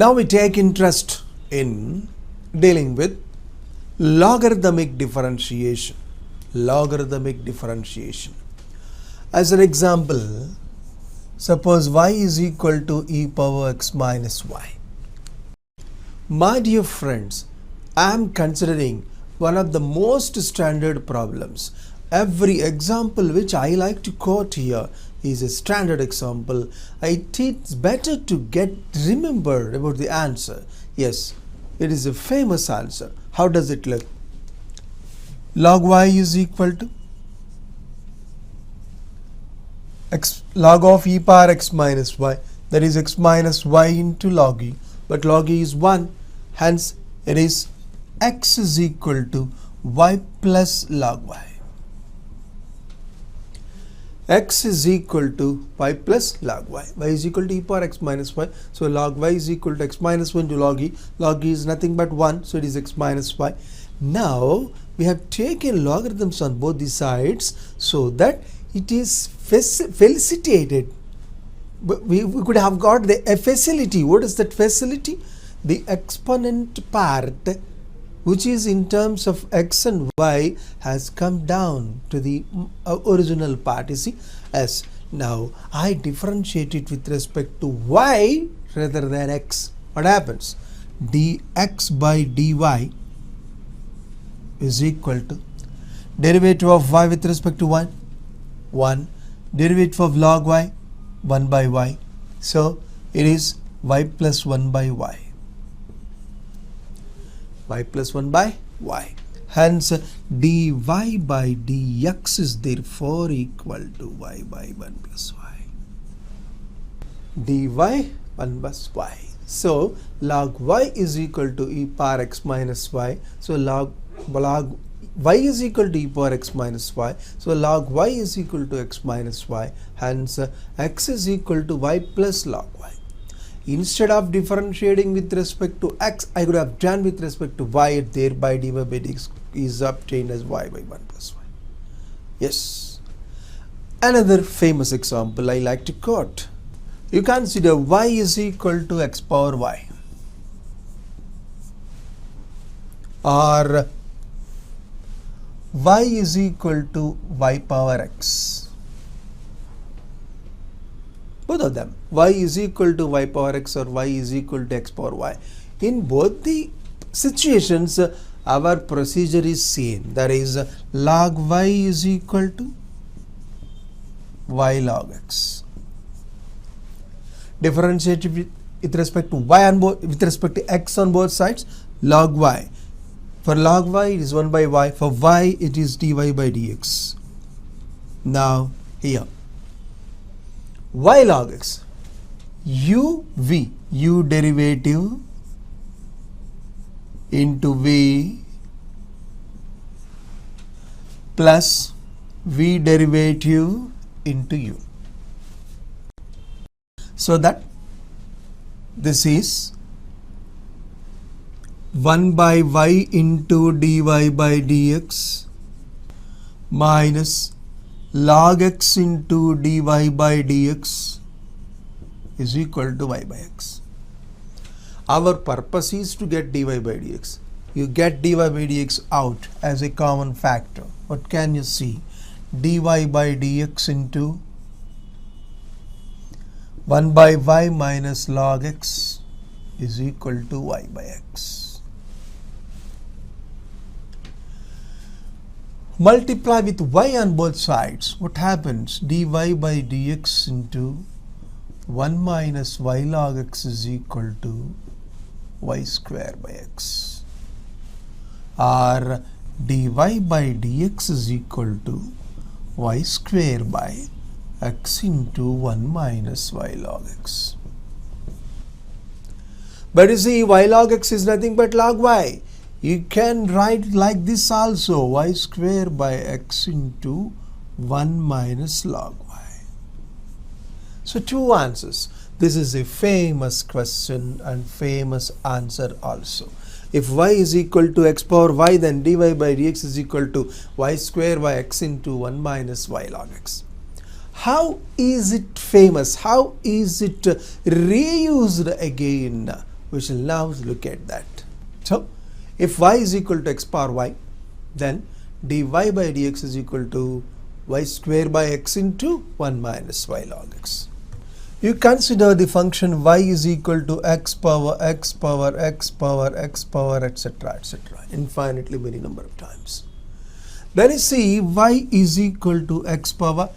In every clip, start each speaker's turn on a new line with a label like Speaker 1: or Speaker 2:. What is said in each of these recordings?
Speaker 1: Now we take interest in dealing with logarithmic differentiation. Logarithmic differentiation. As an example, suppose y is equal to e power x minus y. My dear friends, I am considering one of the most standard problems. Every example which I like to quote here is a standard example. It's better to get remembered about the answer. Yes, it is a famous answer. How does it look? Log y is equal to x log of e power x minus y, that is x minus y into log e, but log e is 1, hence it is x is equal to y plus log y. X is equal to y plus log y. Y is equal to e power x minus y. So log y is equal to x minus 1 to log e. Log e is nothing but 1. So it is x minus y. Now we have taken logarithms on both the sides so that it is facilitated. We could have got a facility. What is that facility? The exponent part, which is in terms of x and y, has come down to the original part. You see, as now I differentiate it with respect to y rather than x. What happens? dx by dy is equal to derivative of y with respect to 1, derivative of log y, 1 by y. So it is y plus 1 by y. Y plus 1 by y. Hence dy by dx is therefore equal to y by 1 plus y. dy 1 plus y. So log y is equal to e power x minus y. So log y is equal to e power x minus y. So log y is equal to x minus y. Hence x is equal to y plus log y. Instead of differentiating with respect to x, I could have done with respect to y, thereby dy by dx is obtained as y by 1 plus y. Yes. Another famous example I like to quote. You consider y is equal to x power y, or y is equal to y power x. Both of them, y is equal to y power x or y is equal to x power y. In both the situations, our procedure is same. That is, log y is equal to y log x. Differentiate with respect to y on both, with respect to x on both sides, log y. For log y it is 1 by y. For y it is dy by dx. Now here, y log x, u derivative into v plus v derivative into u. So that this is 1 by y into dy by dx minus log x into dy by dx is equal to y by x. Our purpose is to get dy by dx. You get dy by dx out as a common factor. What can you see? dy by dx into 1 by y minus log x is equal to y by x. Multiply with y on both sides. What happens? dy by dx into 1 minus y log x is equal to y square by x, or dy by dx is equal to y square by x into 1 minus y log x. But you see, y log x is nothing but log y. You can write like this also, y square by x into 1 minus log y. So two answers. This is a famous question and famous answer also. If y is equal to x power y, then dy by dx is equal to y square by x into 1 minus y log x. How is it famous? How is it reused again? we shall now look at that. So if y is equal to x power y, then dy by dx is equal to y square by x into 1 minus y log x. You consider the function y is equal to x power x power x power x power etc. infinitely many number of times. Then you see y is equal to x power.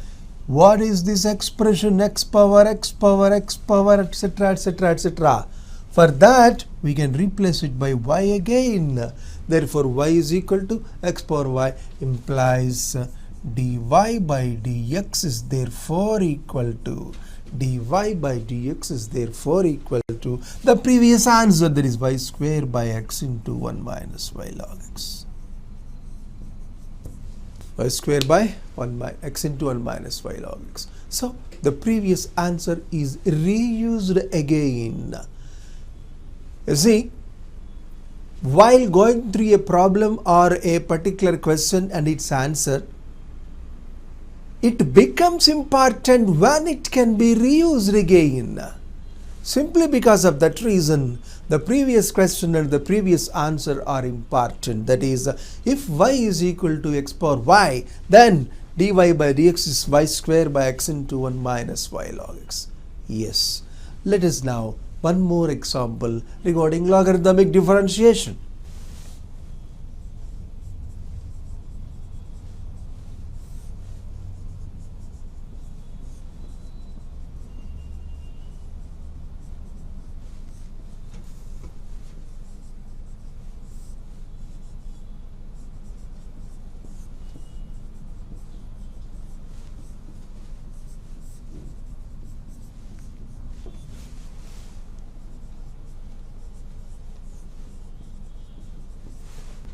Speaker 1: What is this expression? X power x power x power etc. For that we can replace it by y again. Therefore y is equal to x power y implies dy by dx is therefore equal to dy by dx is therefore equal to the previous answer, that is y square by x into 1 minus y log x. Y square by 1 by x into 1 minus y log x. So the previous answer is reused again. You see, while going through a problem or a particular question and its answer, it becomes important when it can be reused again. Simply because of that reason, the previous question and the previous answer are important. That is, if y is equal to x power y, then dy by dx is y square by x into 1 minus y log x. Yes. Let us now one more example regarding logarithmic differentiation.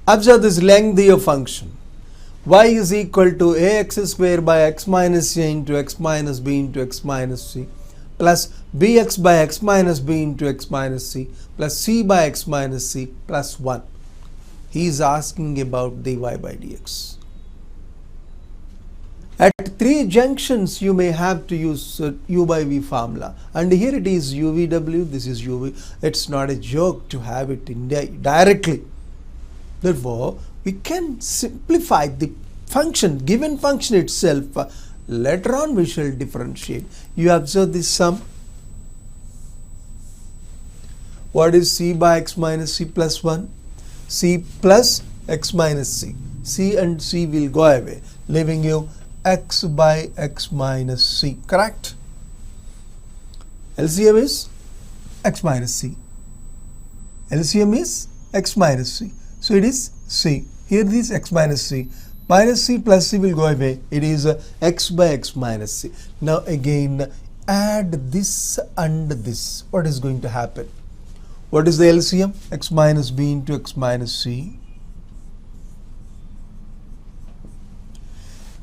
Speaker 1: Observe this lengthy of function. Y is equal to ax square by x minus a into x minus b into x minus c plus bx by x minus b into x minus c plus c by x minus c plus 1. He is asking about dy by dx. At 3 junctions you may have to use u by v formula, and here it is uvw, this is uv. It's not a joke to have it in directly. Therefore, we can simplify the function, given function itself. Later on we shall differentiate. You observe this sum. What is c by x minus c plus 1? C plus x minus c. C and c will go away, leaving you x by x minus c, correct? LCM is x minus c. LCM is x minus c. So it is c. Here this x minus c. Minus c plus c will go away. It is x by x minus c. Now again add this and this. What is going to happen? What is the LCM? X minus b into x minus c.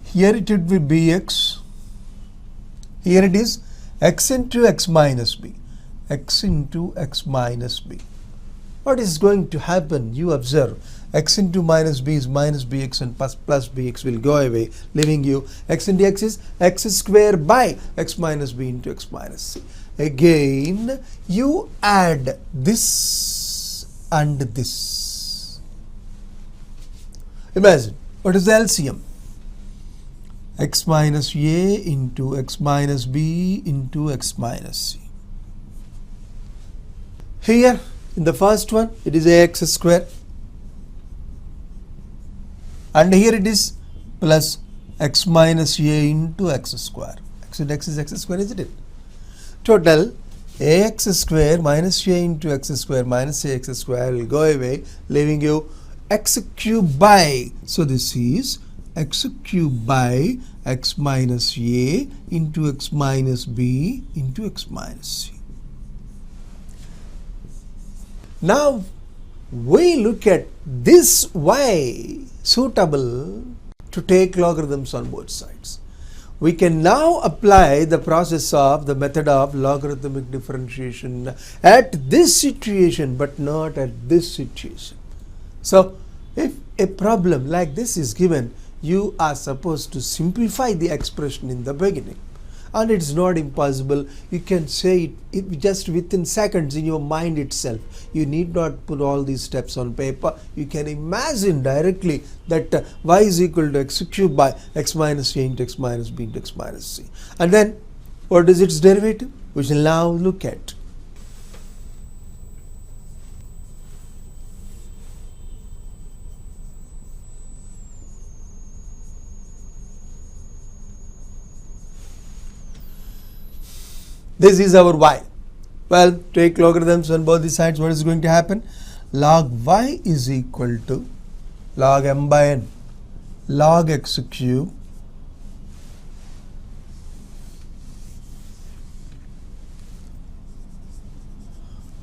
Speaker 1: Here it would be bx. Here it is x into x minus b. X into x minus b. What is going to happen? You observe. X into minus b is minus bx and plus bx will go away, leaving you x into x is x square by x minus b into x minus c. Again, you add this and this. Imagine, what is the LCM? X minus a into x minus b into x minus c. Here, in the first one, it is ax square, and here it is plus x minus a into x square. X into x is x square, isn't it? Total ax square minus a into x square minus ax square will go away, leaving you x cube by. So this is x cube by x minus a into x minus b into x minus c. Now we look at this y suitable to take logarithms on both sides. We can now apply the process of the method of logarithmic differentiation at this situation, but not at this situation. So if a problem like this is given, you are supposed to simplify the expression in the beginning and it's not impossible. You can say it just within seconds in your mind itself. You need not put all these steps on paper. You can imagine directly that y is equal to x cubed by x minus a into x minus b into x minus c. And then what is its derivative? We shall now look at. This is our y. Well, take logarithms on both the sides. What is going to happen? Log y is equal to log m by n log x cube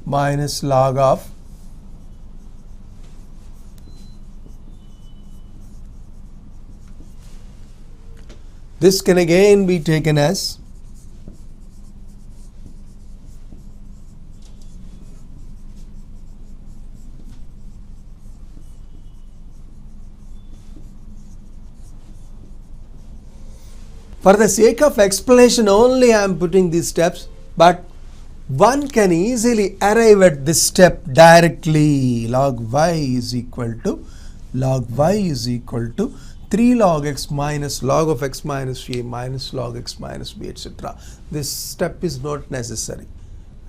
Speaker 1: minus log of this can again be taken as for the sake of explanation only I am putting these steps, but one can easily arrive at this step directly. Log y is equal to 3 log x minus log of x minus a minus log x minus b, etc. This step is not necessary.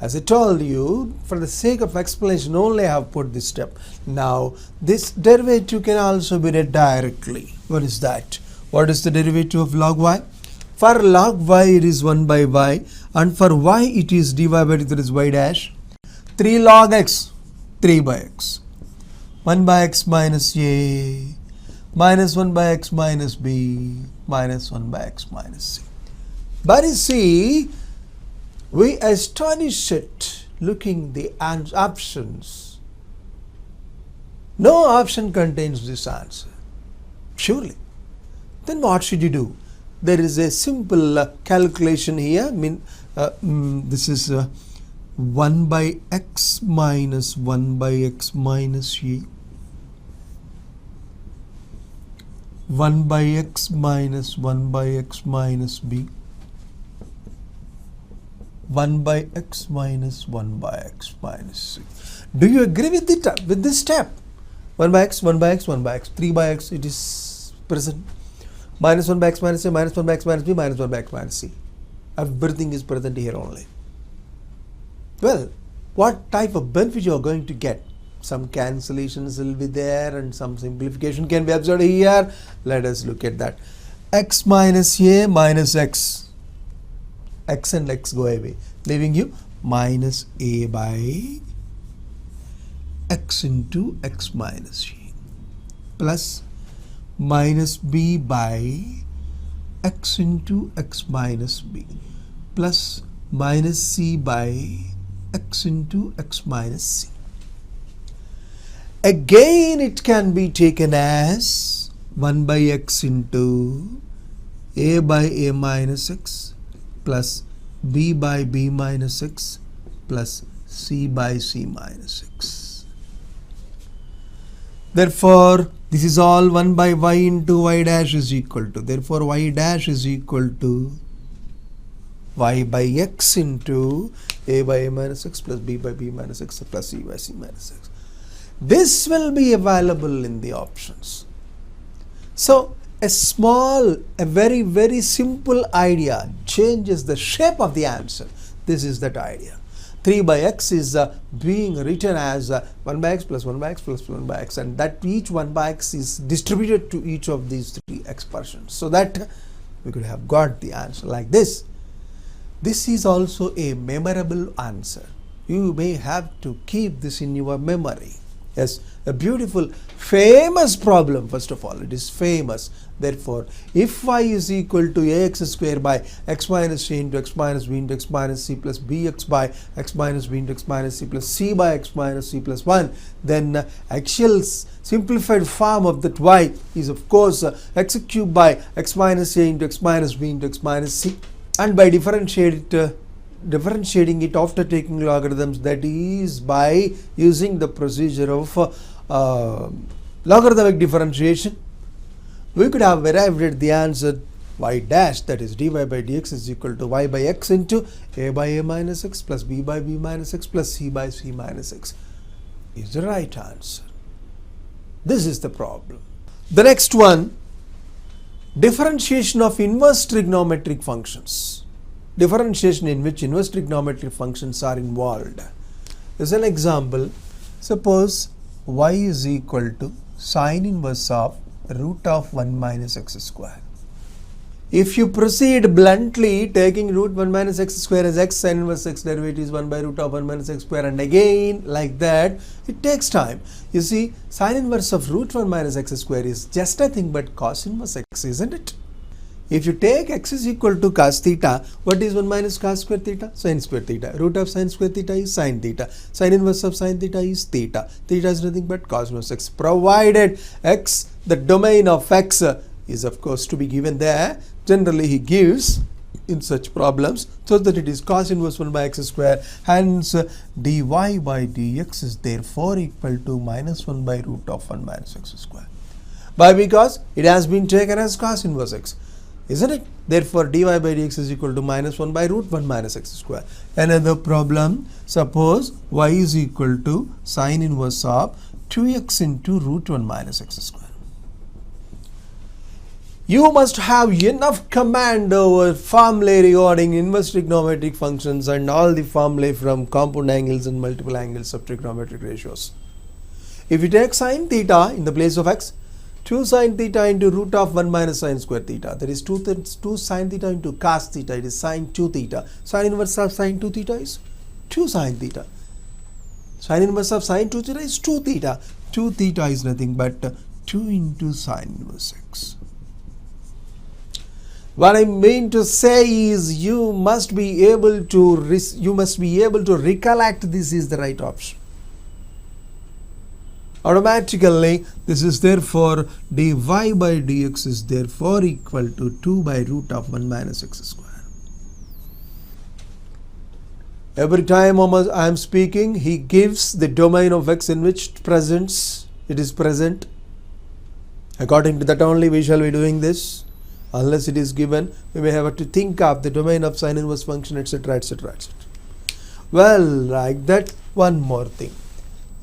Speaker 1: As I told you, for the sake of explanation only I have put this step. Now this derivative can also be read directly. What is that? What is the derivative of log y? For log y it is 1 by y, and for y it is dy by dt, that is y dash. 3 log x, 3 by x. 1 by x minus a minus 1 by x minus b minus 1 by x minus c. But you see, we astonish it looking the options. No option contains this answer. Surely. Then what should you do? There is a simple calculation here. This is 1 by x minus 1 by x minus a, 1 by x minus 1 by x minus b, 1 by x minus 1 by x minus c. Do you agree with this step? 1 by x, 1 by x, 1 by x, 3 by x, it is present. Minus 1 by x minus a, minus 1 by x minus b, minus 1 by x minus c. Everything is present here only. Well, what type of benefit you are going to get? Some cancellations will be there and some simplification can be observed here. Let us look at that. X minus a minus x. X and x go away, leaving you minus a by x into x minus a plus minus b by x into x minus b plus minus c by x into x minus c. Again it can be taken as 1 by x into a by a minus x plus b by b minus x plus c by c minus x. Therefore, this is all 1 by y into y dash is equal to. Therefore, y dash is equal to y by x into a by a minus x plus b by b minus x plus c by c minus x. This will be available in the options. So, a very, very simple idea changes the shape of the answer. This is that idea. 3 by x is being written as 1 by x plus 1 by x plus 1 by x, and that each 1 by x is distributed to each of these three expressions, so that we could have got the answer like this. This is also a memorable answer. You may have to keep this in your memory. Yes, a beautiful, famous problem. First of all, it is famous. Therefore, if y is equal to ax square by x minus a into x minus b into x minus c plus bx by x minus b into x minus c plus c by x minus c plus 1, then actual simplified form of that y is of course x cubed by x minus a into x minus b into x minus c, and by differentiating it after taking logarithms, that is by using the procedure of logarithmic differentiation, we could have arrived at the answer y dash, that is dy by dx is equal to y by x into a by a minus x plus b by b minus x plus c by c minus x is the right answer. This is the problem. The next one, differentiation of inverse trigonometric functions. Differentiation in which inverse trigonometric functions are involved. As an example, suppose y is equal to sine inverse of root of 1 minus x square. If you proceed bluntly taking root 1 minus x square as x, sine inverse x derivative is 1 by root of 1 minus x square, and again like that, it takes time. You see, sine inverse of root 1 minus x square is just nothing but cos inverse x, isn't it? If you take x is equal to cos theta, what is 1 minus cos square theta? Sin square theta. Root of sin square theta is sin theta. Sin inverse of sin theta is theta. Theta is nothing but cos inverse x, provided x, the domain of x is of course to be given there. Generally he gives in such problems so that it is cos inverse 1 by x square. Hence dy by dx is therefore equal to minus 1 by root of 1 minus x square. Why? Because it has been taken as cos inverse x, isn't it? Therefore dy by dx is equal to minus 1 by root 1 minus x square. Another problem, suppose y is equal to sine inverse of 2x into root 1 minus x square. You must have enough command over formulae regarding inverse trigonometric functions and all the formulae from compound angles and multiple angles of trigonometric ratios. If you take sine theta in the place of x, 2 sine theta into root of 1 minus sine square theta, that is 2 sine theta into cos theta, it is sine 2 theta. Sine inverse of sine 2 theta is 2 sine theta. Sine inverse of sine 2 theta is 2 theta. 2 theta is nothing but 2 into sine inverse x. What I mean to say is you must be able to recollect this is the right option. Automatically, this is therefore dy by dx is therefore equal to 2 by root of 1 minus x square. Every time I am speaking, he gives the domain of x in which it is present. According to that only we shall be doing this. Unless it is given, we may have to think of the domain of sine inverse function, etc., etc., etc. Well, like that, one more thing.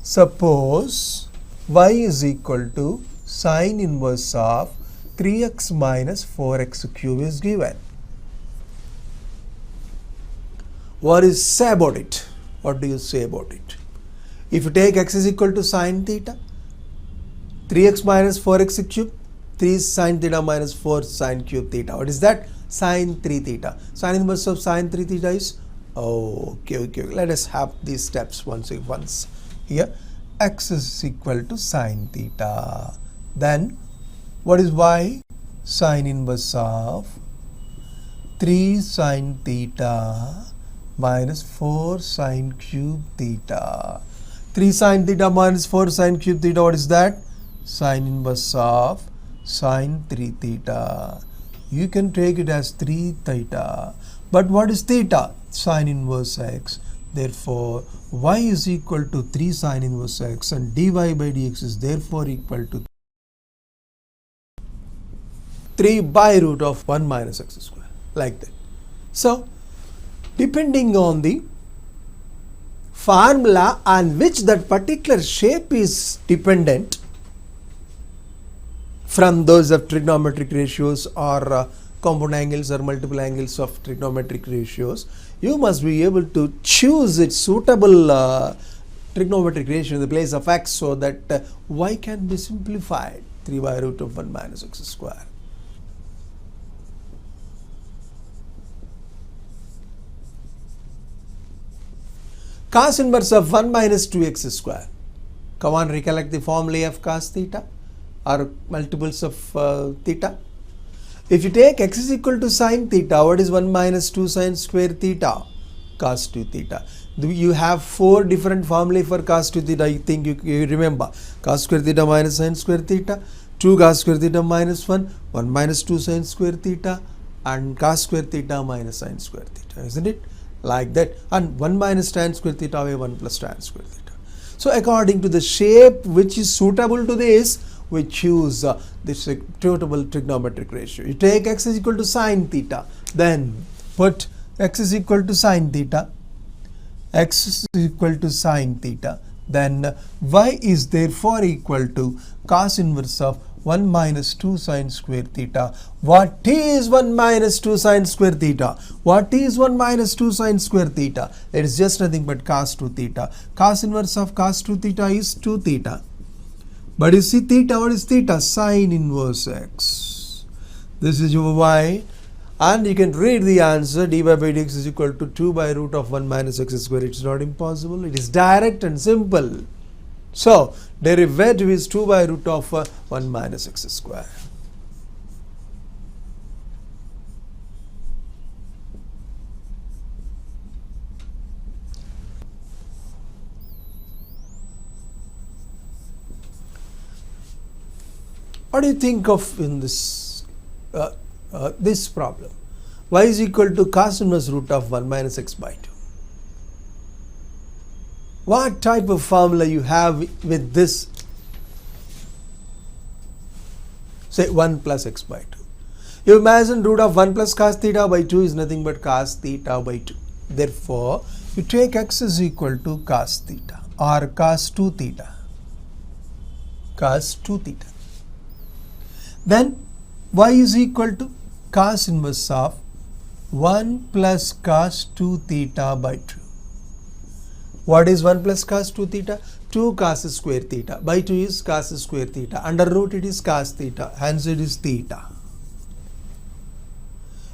Speaker 1: Suppose y is equal to sine inverse of 3x minus 4x cube is given. What is say about it? What do you say about it? If you take x is equal to sine theta, 3x minus 4x cube, 3 sine theta minus 4 sine cube theta. What is that? Sine 3 theta. Sine inverse of sine 3 theta is, okay. Let us have these steps once. Here, x is equal to sine theta. Then, what is y? Sine inverse of 3 sine theta minus 4 sine cube theta. 3 sine theta minus 4 sine cube theta, what is that? Sine inverse of sine 3 theta. You can take it as 3 theta. But what is theta? Sine inverse x. Therefore, y is equal to 3 sine inverse x and dy by dx is therefore equal to 3 by root of 1 minus x square. Like that. So, depending on the formula on which that particular shape is dependent, from those of trigonometric ratios or compound angles or multiple angles of trigonometric ratios, you must be able to choose its suitable trigonometric ratio in the place of x so that y can be simplified, 3 by root of 1 minus x square. Cos inverse of 1 minus 2x square. Come on, recollect the formulae of cos theta or multiples of theta. If you take x is equal to sine theta, what is 1 minus 2 sine square theta? Cos 2 theta. You have 4 different formulae for cos 2 theta. I think you remember. Cos square theta minus sine square theta, 2 cos square theta minus 1, 1 minus 2 sine square theta, and cos square theta minus sine square theta, isn't it? Like that. And 1 minus tan square theta by 1 plus tan square theta. So according to the shape which is suitable to this, we choose this suitable trigonometric ratio. You take x is equal to sine theta, then put x is equal to sine theta, x is equal to sine theta, then y is therefore equal to cos inverse of 1 minus 2 sine square theta. What is 1 minus 2 sine square theta? What is 1 minus 2 sine square theta? It is just nothing but cos 2 theta. Cos inverse of cos 2 theta is 2 theta. But you see theta, what is theta? Sine inverse x. This is your y. And you can read the answer, dy by dx is equal to 2 by root of 1 minus x square. It's not impossible. It is direct and simple. So, derivative is 2 by root of 1 minus x square. What do you think of in this this problem? Y is equal to cos inverse root of 1 minus x by 2. What type of formula you have with this? Say 1 plus x by 2. You imagine root of 1 plus cos theta by 2 is nothing but cos theta by 2. Therefore, you take x is equal to cos theta or cos 2 theta. Cos 2 theta. Then y is equal to cos inverse of 1 plus cos 2 theta by 2. What is 1 plus cos 2 theta? 2 cos square theta. By 2 is cos square theta. Under root it is cos theta. Hence it is theta.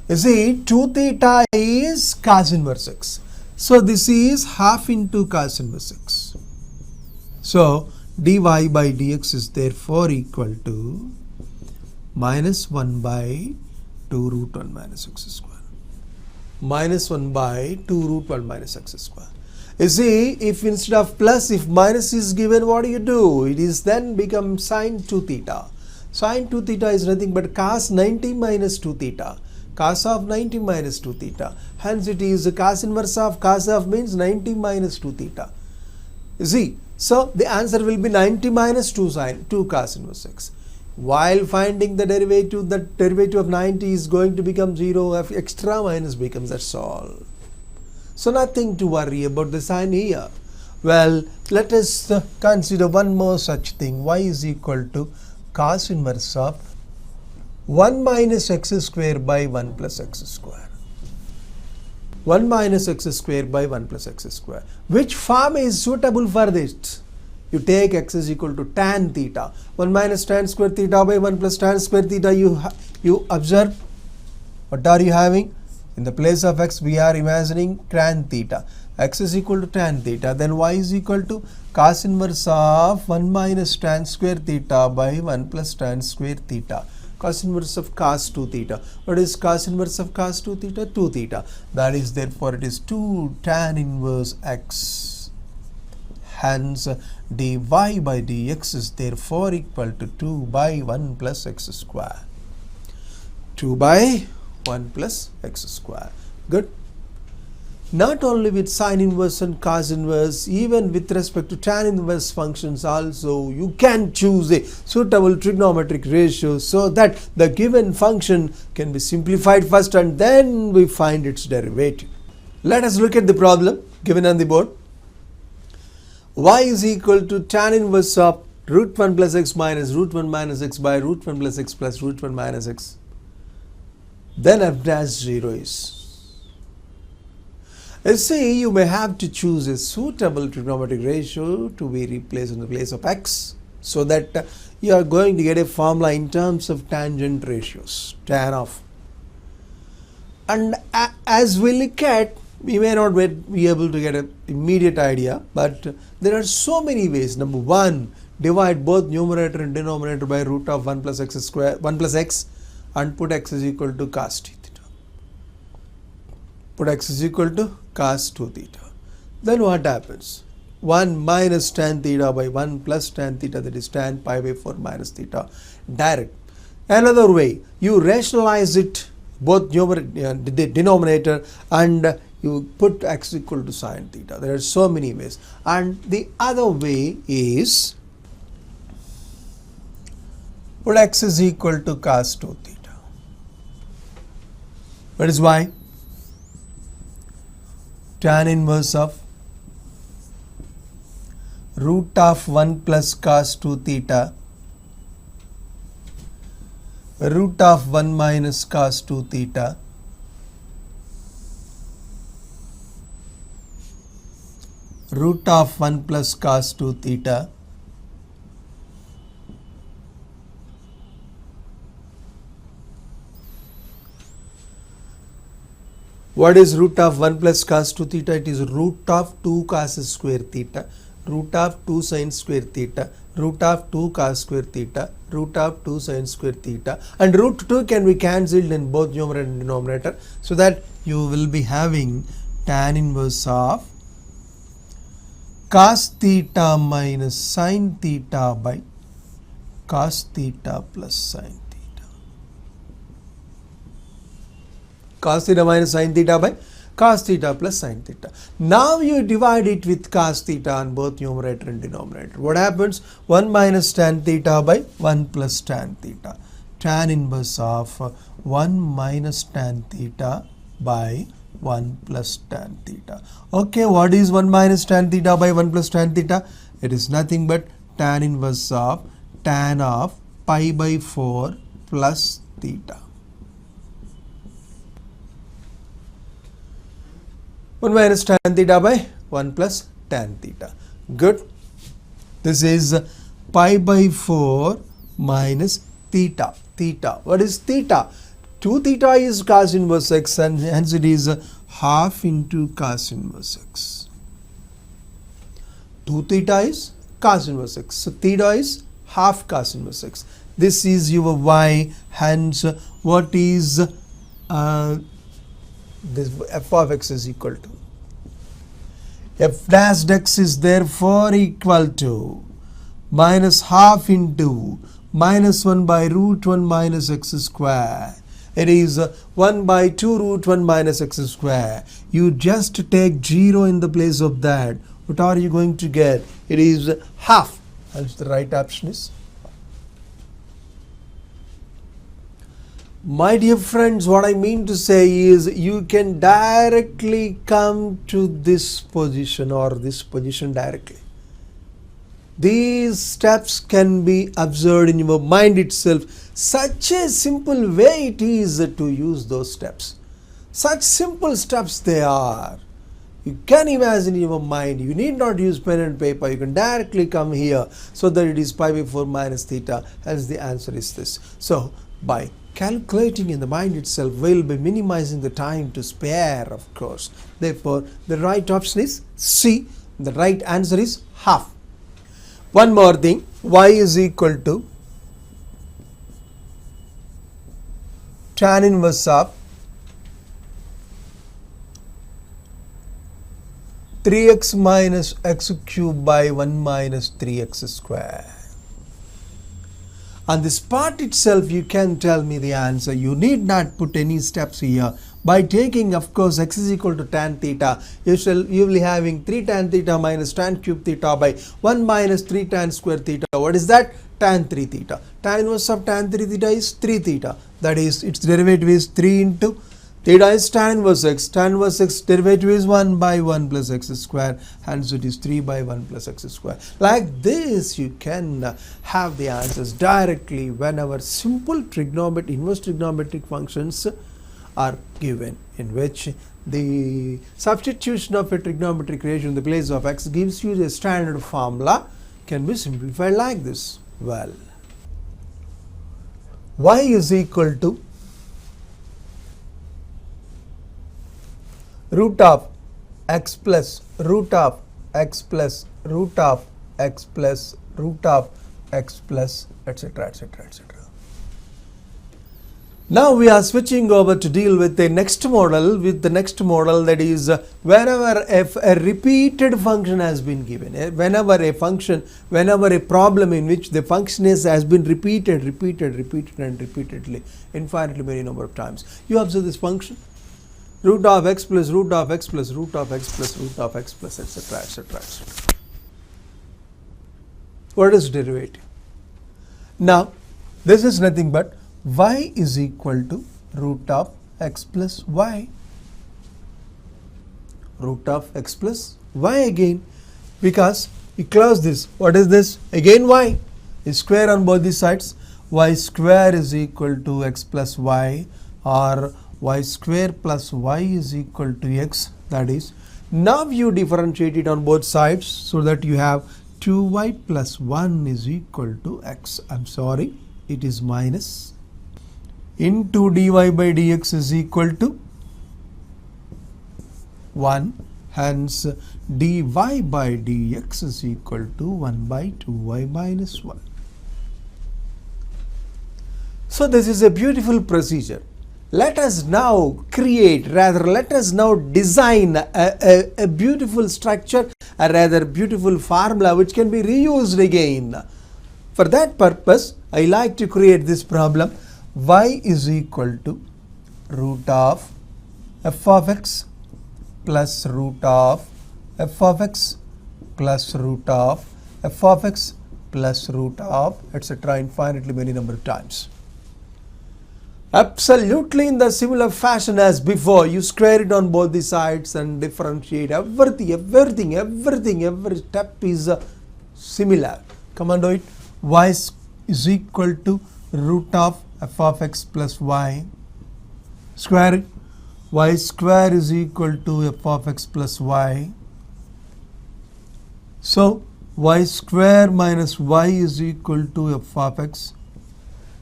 Speaker 1: You see, 2 theta is cos inverse x. So this is half into cos inverse x. So dy by dx is therefore equal to minus 1 by 2 root 1 minus x square. Minus 1 by 2 root 1 minus x square. You see, if instead of plus, if minus is given, what do? It is then become sine 2 theta. Sine 2 theta is nothing but cos 90 minus 2 theta. Cos of 90 minus 2 theta. Hence it is cos inverse of cos of means 90 minus 2 theta. You see, so the answer will be 90 minus 2 sine 2 cos inverse x. While finding the derivative of 90 is going to become 0, if extra minus becomes, that's all. So nothing to worry about the sign here. Well, let us consider one more such thing. Y is equal to cos inverse of 1 minus x square by 1 plus x square. 1 minus x square by 1 plus x square. Which form is suitable for this? You take x is equal to tan theta. 1 minus tan square theta by 1 plus tan square theta. You observe. What are you having? In the place of x, we are imagining tan theta. X is equal to tan theta. Then y is equal to cos inverse of 1 minus tan square theta by 1 plus tan square theta. Cos inverse of cos 2 theta. What is cos inverse of cos 2 theta? 2 theta. That is, therefore, it is 2 tan inverse x. Hence, dy by dx is therefore equal to 2 by 1 plus x square. 2 by 1 plus x square. Good. Not only with sine inverse and cos inverse, even with respect to tan inverse functions also, you can choose a suitable trigonometric ratio so that the given function can be simplified first and then we find its derivative. Let us look at the problem given on the board. Y is equal to tan inverse of root 1 plus x minus root 1 minus x by root 1 plus x plus root 1 minus x. Then f dash 0 is. You see, you may have to choose a suitable trigonometric ratio to be replaced in the place of x, so that you are going to get a formula in terms of tangent ratios, tan of. And as we look at, we may not be able to get an immediate idea, but there are so many ways. Number one, divide both numerator and denominator by root of 1 plus x square, 1 plus x, and put x is equal to cos 2 theta. Put x is equal to cos 2 theta. Then what happens? 1 minus tan theta by 1 plus tan theta, that is tan pi by 4 minus theta. Direct. Another way, you rationalize it, both denominator, and you put x equal to sine theta. There are so many ways. And the other way is Put x is equal to cos 2 theta. What is y? Tan inverse of root of 1 plus cos 2 theta root of 1 minus cos 2 theta root of 1 plus cos 2 theta What is root of 1 plus cos 2 theta? It is root of 2 cos square theta, root of 2 sin square theta, root of 2 cos square theta, root of 2 sin square theta, and root 2 can be cancelled in both numerator and denominator, so that you will be having tan inverse of cos theta minus sin theta by cos theta plus sin theta. Cos theta minus sin theta by cos theta plus sin theta. Now you divide it with cos theta on both numerator and denominator. What happens? 1 minus tan theta by 1 plus tan theta. Tan inverse of 1 minus tan theta by 1 plus tan theta. Okay, what is 1 minus tan theta by 1 plus tan theta? It is nothing but tan inverse of tan of pi by 4 plus theta. 1 minus tan theta by 1 plus tan theta. Good. This is pi by 4 minus theta. Theta. What is theta? 2 theta is cos inverse x, and hence it is half into cos inverse x. 2 theta is cos inverse x. So theta is half cos inverse x. This is your y. Hence what is this f of x is equal to f dash x is therefore equal to minus half into minus 1 by root 1 minus x square. It is 1 by 2 root 1 minus x square. You just take 0 in the place of that. What are you going to get? It is half. Hence the right option is. My dear friends, what I mean to say is you can directly come to this position or this position directly. These steps can be observed in your mind itself. Such a simple way it is to use those steps. Such simple steps they are. You can imagine in your mind. You need not use pen and paper. You can directly come here so that it is pi by 4 minus theta. Hence the answer is this. So by calculating in the mind itself, will be minimizing the time to spare, of course. Therefore, the right option is C. The right answer is half. One more thing, y is equal to tan inverse of 3x minus x cube by 1 minus 3x square. On this part itself, you can tell me the answer. You need not put any steps here. By taking, of course, x is equal to tan theta, you will be having 3 tan theta minus tan cube theta by 1 minus 3 tan square theta. What is that? Tan 3 theta. Tan inverse of tan 3 theta is 3 theta. That is, its derivative is 3 into theta is tan inverse x. Tan inverse x derivative is 1 by 1 plus x square. Hence it is 3 by 1 plus x square. Like this, you can have the answers directly whenever simple trigonometric, inverse trigonometric functions are given, in which the substitution of a trigonometric ratio in the place of x gives you a standard formula, can be simplified like this. Well, y is equal to root of x plus root of x plus root of x plus root of x plus etc. etc. etc. Now we are switching over to deal with the next model. With the next model, that is whenever a repeated function has been given, whenever a problem in which the function has been repeated and repeatedly, infinitely many number of times. You observe this function, root of x plus root of x plus root of x plus root of x plus etc. etc. etc. What is derivative? Now, This is nothing but y is equal to root of x plus y. Root of x plus y again, because we close this. What is this? Again y is square on both the sides. Y square is equal to x plus y, or y square plus y is equal to x. That is, now you differentiate it on both sides so that you have 2y plus 1 is equal to x. I'm sorry, it is minus into dy by dx is equal to 1. Hence, dy by dx is equal to 1 by 2y minus 1. So this is a beautiful procedure. Let us now create, rather let us now design a beautiful structure, a rather beautiful formula which can be reused again. For that purpose, I like to create this problem. Y is equal to root of f of x plus root of f of x plus root of f of x plus root of etc. infinitely many number of times. Absolutely in the similar fashion as before, you square it on both the sides and differentiate every step is similar. Come on, do it. Y is equal to root of f of x plus y. Square it. Y square is equal to f of x plus y. So y square minus y is equal to f of x.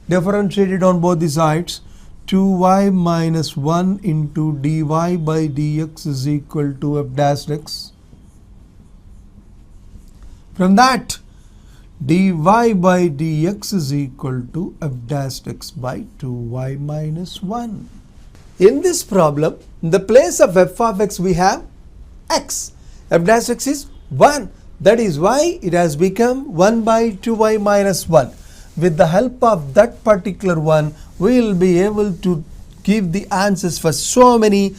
Speaker 1: Differentiated on both the sides. 2y minus 1 into dy by dx is equal to f dash x. From that, dy by dx is equal to f dash x by 2y minus 1. In this problem, in the place of f of x we have x. F dash x is 1. That is why it has become 1 by 2y minus 1. With the help of that particular one, we will be able to give the answers for so many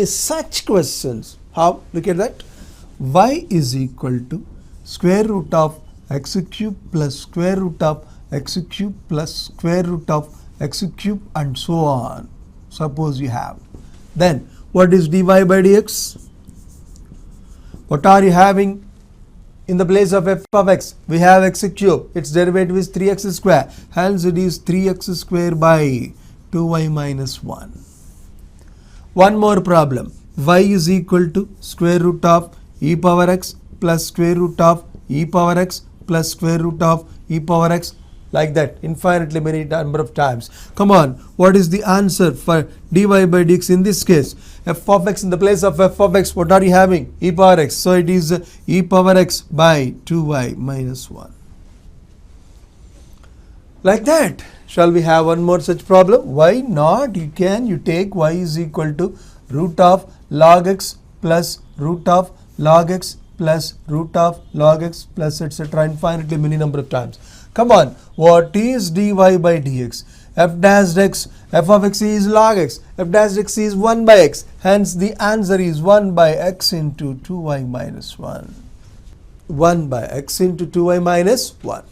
Speaker 1: such questions. How? Look at that. Y is equal to square root of x cube plus square root of x cube plus square root of x cube and so on. Suppose you have. Then what is dy by dx? What are you having? In the place of f of x, we have x cube. Its derivative is 3x square. Hence, it is 3x square by 2y minus 1. One more problem. Y is equal to square root of e power x plus square root of e power x plus square root of e power x. Like that, infinitely many number of times. Come on, what is the answer for dy by dx in this case? F of x in the place of f of x, what are you having? E power x. So it is e power x by 2y minus 1. Like that. Shall we have one more such problem? Why not? You take y is equal to root of log x plus root of log x plus root of log x plus etc. infinitely many number of times. Come on, what is dy by dx? F dash x, f of x is log x, f dash x is 1 by x. Hence the answer is 1 by x into 2y minus 1. 1 by x into 2y minus 1.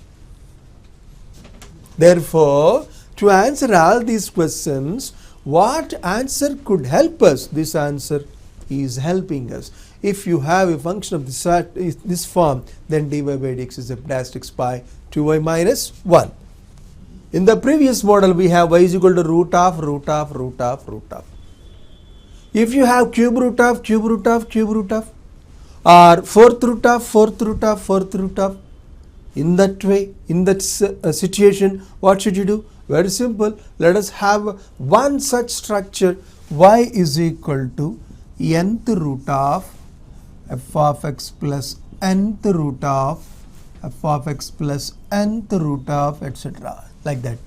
Speaker 1: Therefore, to answer all these questions, what answer could help us? This answer is helping us. If you have a function of this form, then dy by dx is f dash x by 2y minus 1. In the previous model, we have y is equal to root of. If you have cube root of, or fourth root of, in that way, in that situation, what should you do? Very simple. Let us have one such structure. Y is equal to nth root of f of x plus nth root of f of x plus nth root of etc. Like that.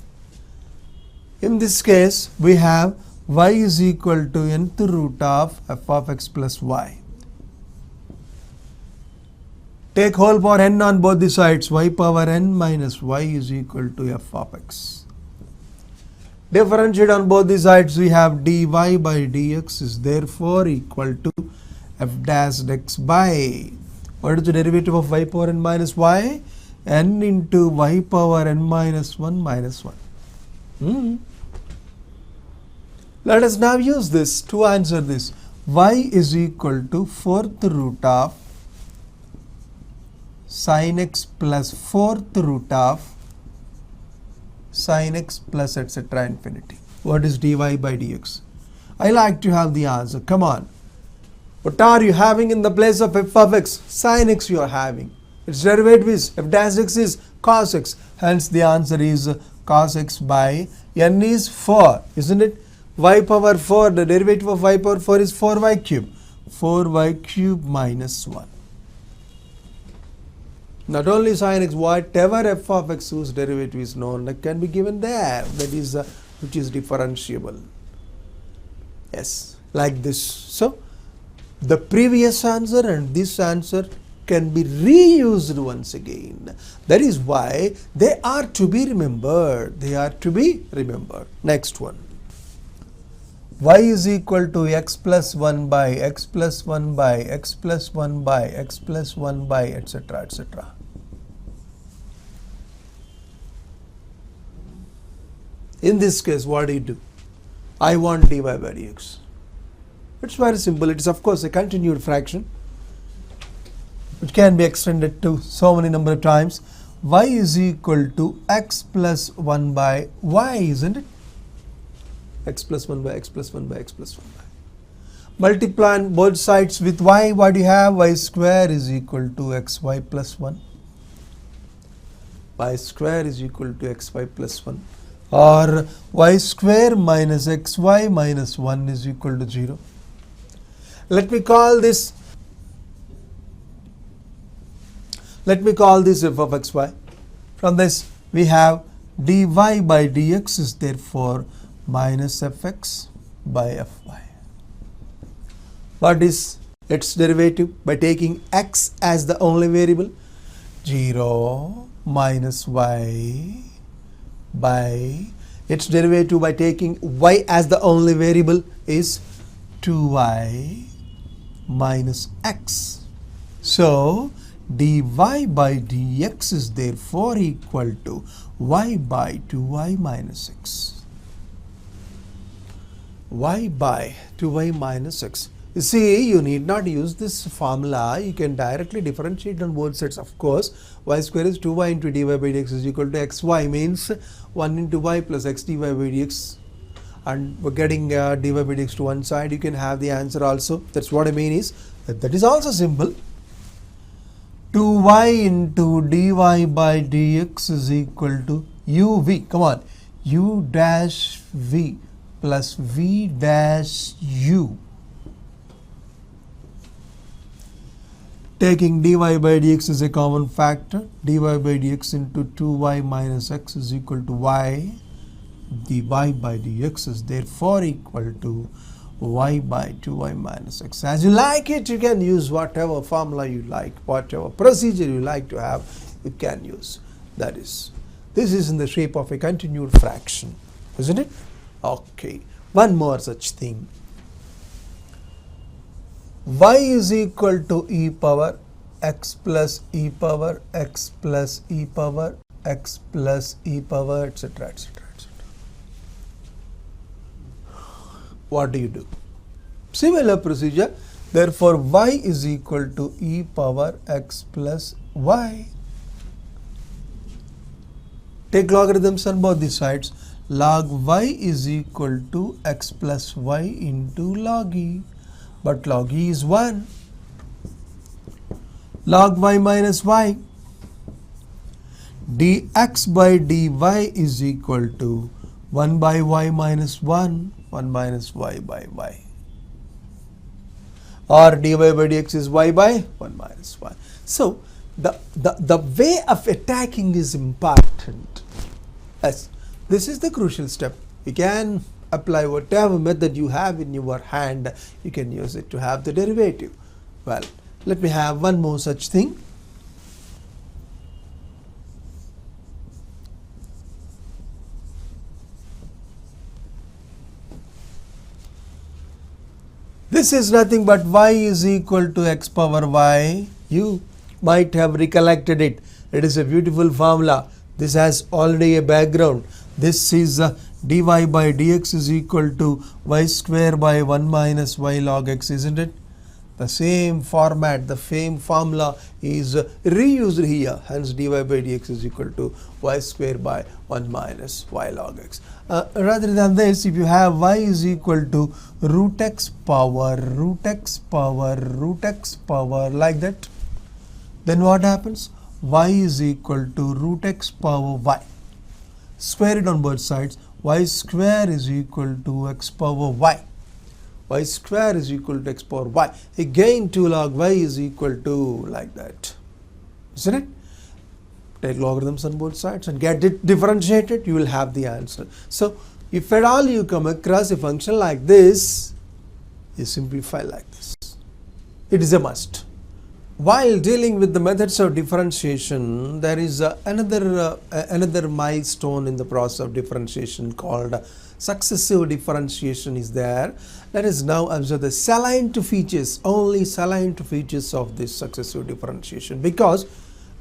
Speaker 1: In this case, we have y is equal to nth root of f of x plus y. Take whole power n on both the sides. Y power n minus y is equal to f of x. Differentiate on both the sides. We have dy by dx is therefore equal to f dash x by. What is the derivative of y power n minus y? n into y power n minus 1 minus 1. Let us now use this to answer this. Y is equal to fourth root of sin x plus fourth root of sin x plus etc. infinity. What is dy by dx? I like to have the answer. Come on. What are you having in the place of f of x? Sin x you are having. Its derivative is f dash x is cos x. Hence the answer is cos x by n is 4, isn't it? Y power 4, the derivative of y power 4 is 4y cube. 4y cube minus 1. Not only sin x, whatever f of x whose derivative is known, that can be given there. That is which is differentiable. Yes, like this. So the previous answer and this answer can be reused once again. That is why they are to be remembered. They are to be remembered. Next one. Y is equal to x plus 1 by x plus 1 by x plus 1 by x plus 1 by etc. etc. In this case, what do you do? I want dy by dx. It's very simple. It is of course a continued fraction which can be extended to so many number of times. Y is equal to x plus 1 by y, isn't it? X plus 1 by x plus 1 by x plus 1 by. Multiply both sides with y. What do you have? Y square is equal to xy plus 1. Y square is equal to xy plus 1. Or y square minus xy minus 1 is equal to 0. Let me call this f of xy. From this we have dy by dx is therefore minus fx by fy. What is its derivative by taking x as the only variable? 0 minus y by its derivative by taking y as the only variable is 2y minus x. So dy by dx is therefore equal to y by 2y minus x. Y by 2y minus x. You see, you need not use this formula. You can directly differentiate on both sides. Of course, y square is 2y into dy by dx is equal to xy, means 1 into y plus x dy by dx. And we're getting dy by dx to one side. You can have the answer also. That's what I mean is that is also simple. 2y into dy by dx is equal to uv. Come on, u dash v plus v dash u. Taking dy by dx is a common factor. Dy by dx into 2y minus x is equal to y. Dy by dx is therefore equal to y by 2y minus x. As you like it, you can use whatever formula you like, whatever procedure you like to have, you can use. That is, this is in the shape of a continued fraction, isn't it? Okay, one more such thing. Y is equal to e power x plus e power x plus e power x plus e power etc. etc. etc. What do you do? Similar procedure. Therefore, y is equal to e power x plus y. Take logarithms on both the sides. Log y is equal to x plus y into log e. But log e is 1. Log y minus y. dx by dy is equal to 1 by y minus 1, 1 minus y by y. Or dy by dx is y by 1 minus y. So the way of attacking is important. Yes, this is the crucial step. You can apply whatever method you have in your hand, you can use it to have the derivative. Well, let me have one more such thing. This is nothing but y is equal to x power y u. might have recollected it. It is a beautiful formula. This has already a background. This is dy by dx is equal to y square by 1 minus y log x, isn't it? The same format, the same formula is reused here. Hence dy by dx is equal to y square by 1 minus y log x. Rather than this, if you have y is equal to root x power like that, then what happens? Y is equal to root x power y. Square it on both sides. Y square is equal to x power y. Y square is equal to x power y. Again 2 log y is equal to like that. Isn't it? Take logarithms on both sides and get it differentiated, you will have the answer. So if at all you come across a function like this, you simplify like this. It is a must. While dealing with the methods of differentiation, there is another milestone in the process of differentiation called successive differentiation is there. Let us now observe the salient features, only salient features of this successive differentiation, because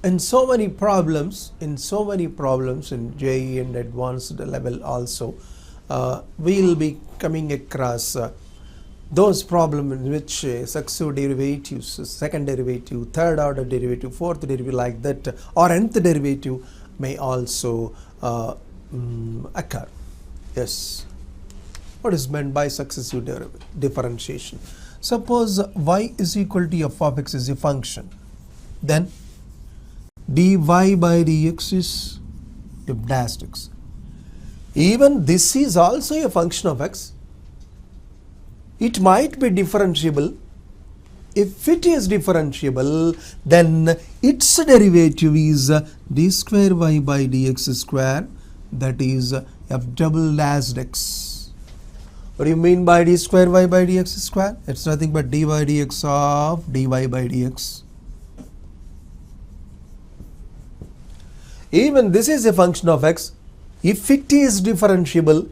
Speaker 1: in so many problems in JEE and advanced level also, we will be coming across those problems in which successive derivatives, second derivative, third order derivative, fourth derivative like that, or nth derivative may also occur. Yes. What is meant by successive differentiation? Suppose y is equal to f of x is a function. Then dy by dx is f dash x. Even this is also a function of x. It might be differentiable. If it is differentiable, then its derivative is d square y by dx square, that is f double dash x. What do you mean by d square y by dx square? It's nothing but dy dx of dy by dx. Even this is a function of x. If it is differentiable,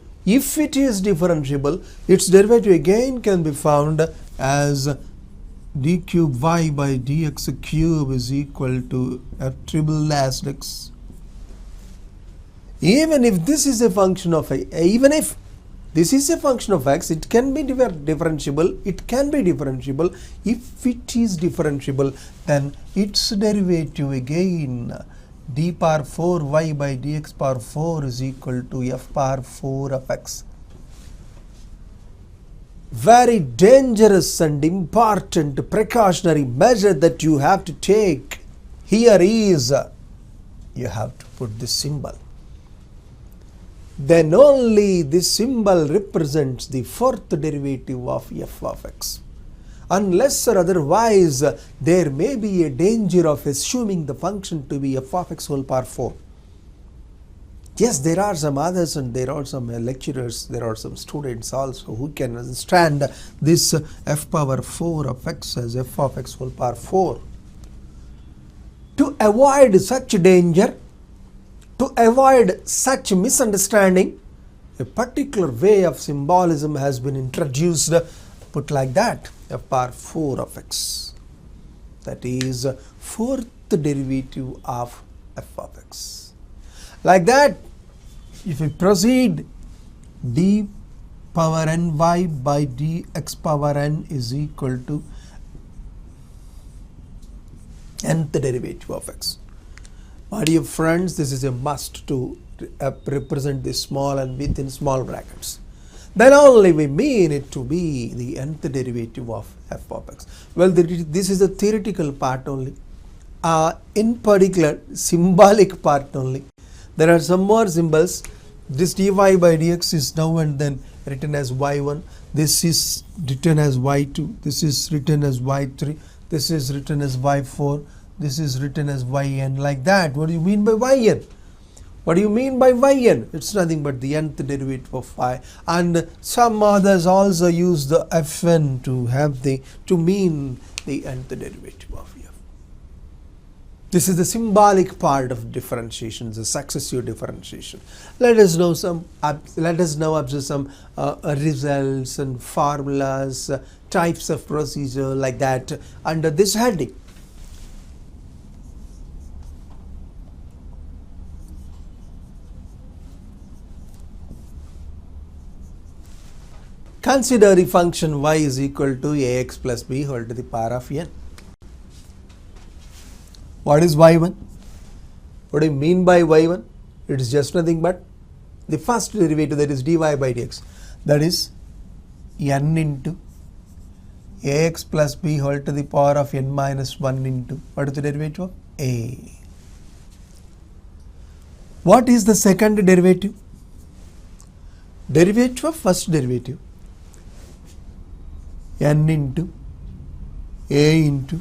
Speaker 1: its derivative again can be found as d cube y by dx cube is equal to f triple dash x. Even if this is a function of x, it can be differentiable. It can be differentiable. If it is differentiable, then its derivative again d power 4 y by dx power 4 is equal to f power 4 of x. Very dangerous and important precautionary measure that you have to take here is you have to put this symbol. Then only this symbol represents the fourth derivative of f of x. Unless or otherwise, there may be a danger of assuming the function to be f of x whole power 4. Yes, there are some others and there are some lecturers, there are some students also who can understand this f power 4 of x as f of x whole power 4. To avoid such danger, to avoid such misunderstanding, a particular way of symbolism has been introduced, put like that, f power 4 of x, that is fourth derivative of f of x. Like that, if we proceed, d power n y by dx power n is equal to nth derivative of x. My dear friends, this is a must to represent this small and within small brackets. Then only we mean it to be the nth derivative of f of x. Well, this is the theoretical part only. In particular, symbolic part only. There are some more symbols. This dy by dx is now and then written as y1. This is written as y2. This is written as y3. This is written as y4. This is written as yn, like that. What do you mean by yn? What do you mean by yn? It's nothing but the nth derivative of y. And some others also use the fn to mean the nth derivative of f. This is the symbolic part of differentiation, the successive differentiation. Let us now observe some results and formulas, types of procedure like that under this heading. Consider the function y is equal to ax plus b whole to the power of n. What is y1? What do you mean by y1? It is just nothing but the first derivative, that is dy by dx. That is n into ax plus b whole to the power of n minus 1 into, what is the derivative of a? What is the second derivative? Derivative of first derivative, n into a into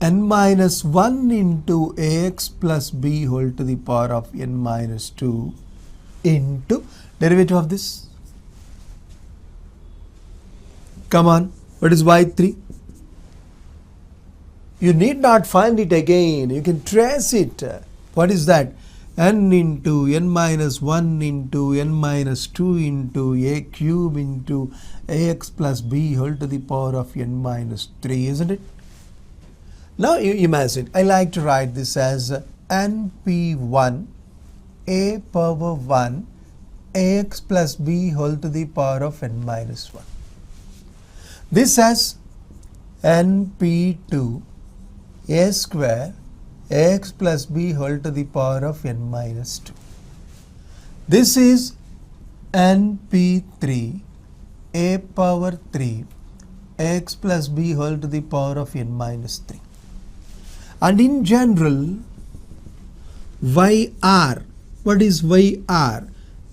Speaker 1: n minus 1 into ax plus b whole to the power of n minus 2 into derivative of this. Come on, what is y3? You need not find it again, you can trace it. What is that? N into n minus 1 into n minus 2 into a cube into ax plus b whole to the power of n minus 3, isn't it? Now you imagine, I like to write this as np1 a power 1 ax plus b whole to the power of n minus 1. This as np2 a square ax plus b whole to the power of n minus 2. This is np3 a power 3 ax plus b whole to the power of n minus 3. And in general, yr, what is yr?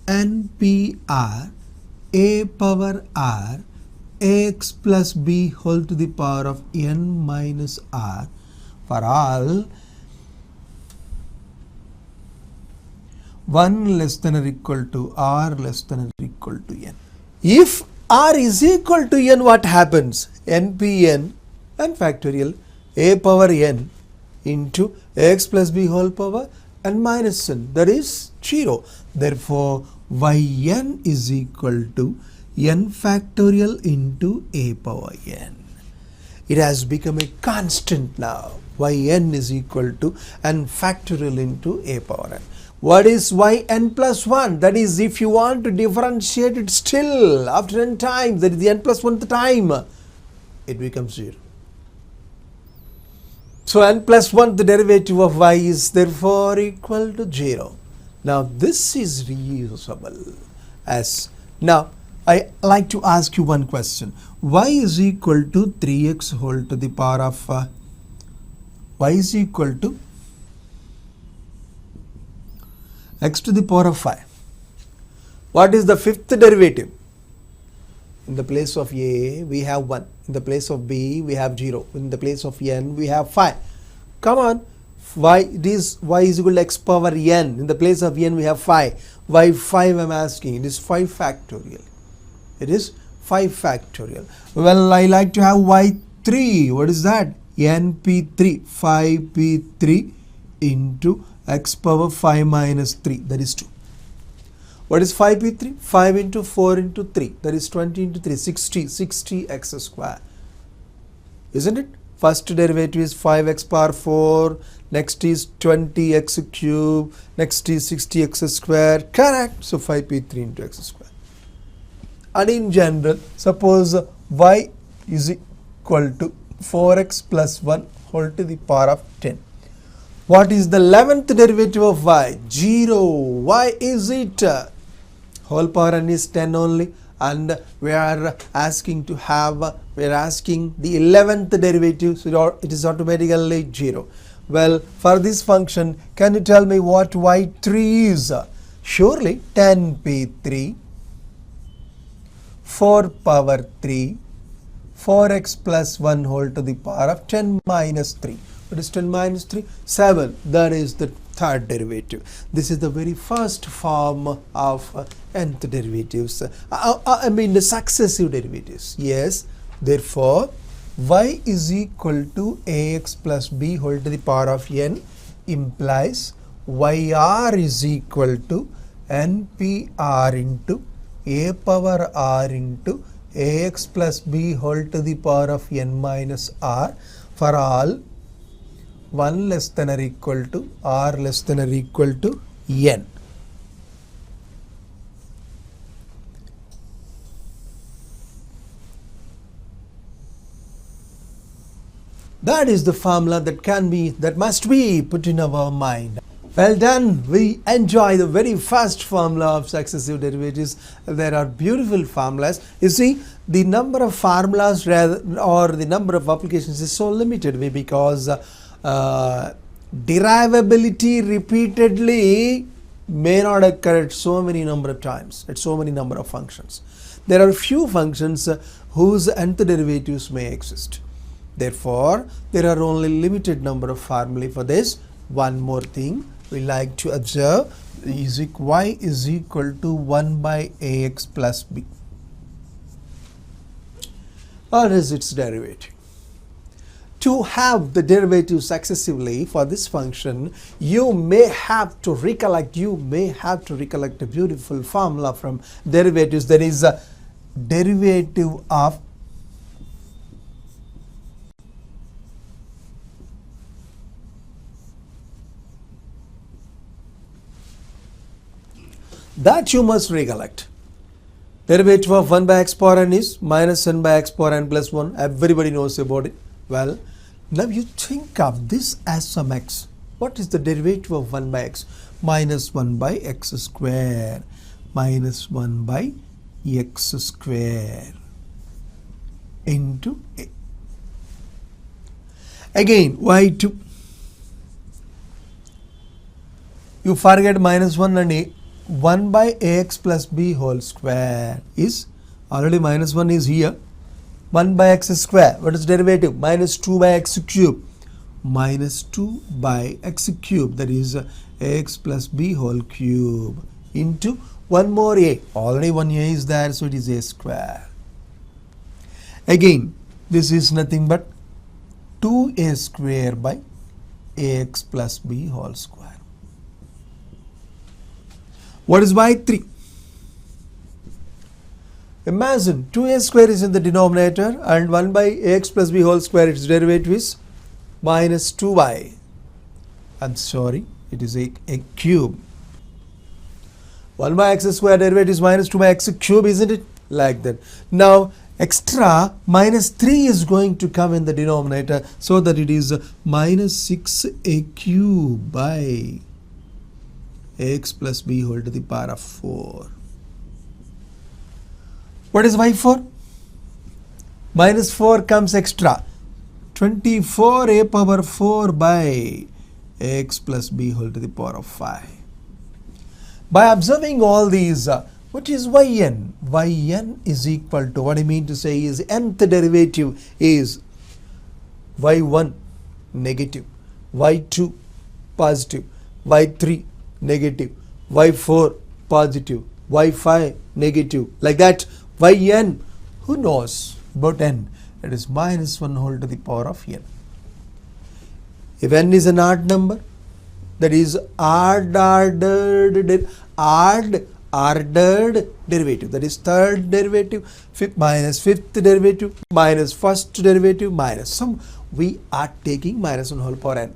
Speaker 1: npr a power r ax plus b whole to the power of n minus r for all 1 less than or equal to r less than or equal to n. If r is equal to n, what happens? npn and factorial a power n into x plus b whole power n minus n, that is 0. Therefore, yn is equal to n factorial into a power n. It has become a constant now. Yn is equal to n factorial into a power n. What is yn plus 1? That is, if you want to differentiate it still after n times, that is the n plus 1th time, it becomes 0. So n plus 1, the derivative of y is therefore equal to 0. Now this is reusable as, now I like to ask you one question. Y is equal to 3x whole to the power of, y is equal to x to the power of 5. What is the fifth derivative? In the place of a, we have 1. In the place of b, we have 0. In the place of n, we have 5. Come on. Y is equal to x power n. In the place of n, we have 5. Why 5 I am asking? It is 5 factorial. It is 5 factorial. Well, I like to have y3. What is that? np3. 5p3 into x power 5 minus 3. That is 2. What is 5p3? 5 into 4 into 3. That is 20 into 3. 60 x square. Isn't it? First derivative is 5x power 4. Next is 20x cube. Next is 60x square. Correct. So 5p3 into x square. And in general, suppose y is equal to 4x plus 1 whole to the power of 10. What is the 11th derivative of y? 0. Why is it? Whole power n is 10 only, and we are asking to have, we are asking the 11th derivative, so it is automatically 0. Well, for this function, can you tell me what y3 is? Surely 10p3, 4 power 3, 4x plus 1 whole to the power of 10 minus 3. What is 10 minus 3? 7. That is the third derivative. This is the very first form of nth derivatives. I mean the successive derivatives. Yes. Therefore, y is equal to ax plus b whole to the power of n implies yr is equal to npr into a power r into ax plus b whole to the power of n minus r for all 1 less than or equal to r less than or equal to n. That is the formula that must be put in our mind. Well done. We enjoy the very first formula of successive derivatives. There are beautiful formulas. You see, the number of formulas or the number of applications is so limited because derivability repeatedly may not occur at so many number of times, at so many number of functions. There are few functions whose nth derivatives may exist. Therefore, there are only limited number of formulae for this. One more thing we like to observe is y is equal to 1 by ax plus b. What is its derivative? To have the derivative successively for this function, you may have to recollect a beautiful formula from derivatives. That is a derivative of that you must recollect. Derivative of 1 by x power n is minus n by x power n plus 1. Everybody knows about it. Well, now you think of this as some x. What is the derivative of 1 by x? Minus 1 by x square. Minus 1 by x square into a. Again, y2. You forget minus 1 and a. 1 by ax plus b whole square is already minus 1 is here. 1 by x square. What is derivative? Minus 2 by x cube. Minus 2 by x cube, that is ax plus b whole cube into one more a. Already one a is there, so it is a square. Again, this is nothing but 2a square by ax plus b whole square. What is y3? Imagine 2a square is in the denominator and 1 by ax plus b whole square, its derivative is minus 2y. I'm sorry, it is a cube. 1 by x square derivative is minus 2 by x cube, isn't it? Like that. Now, extra minus 3 is going to come in the denominator, so that it is minus 6a cube by ax plus b whole to the power of 4. What is y4? Minus 4 comes extra. 24a power 4 by x plus b whole to the power of 5. By observing all these, what is yn? Yn is equal to, what I mean to say is nth derivative is y1 negative, y2 positive, y3 negative, y4 positive, y5 negative, like that. Yn, who knows about n? It is minus 1 whole to the power of n. If n is an odd number, that is ordered derivative, that is third derivative, minus fifth derivative, minus first derivative, minus some, we are taking minus 1 whole power n.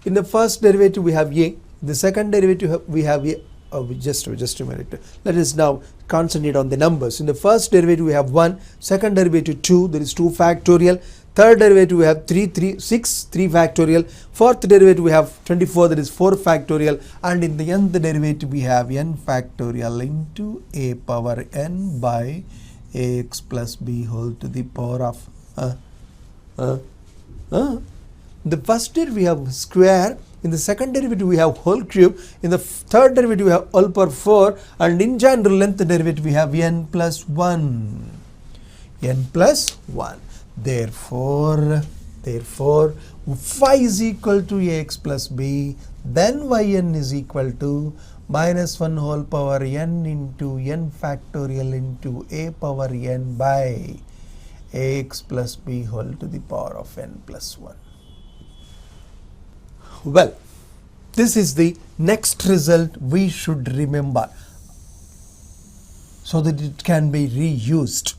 Speaker 1: In the first derivative we have a, the second derivative we have a. Just a minute. Let us now concentrate on the numbers. In the first derivative we have 1, second derivative 2, that is 2 factorial, third derivative we have 6, 3 factorial, fourth derivative we have 24, that is 4 factorial, and in the nth derivative we have n factorial into a power n by ax plus b whole to the power of the first derivative we have square, in the second derivative we have whole cube, in the third derivative we have all power 4, and in general nth derivative we have n plus 1. N plus 1. Therefore, y is equal to ax plus b, then yn is equal to minus 1 whole power n into n factorial into a power n by ax plus b whole to the power of n plus 1. Well, this is the next result we should remember so that it can be reused.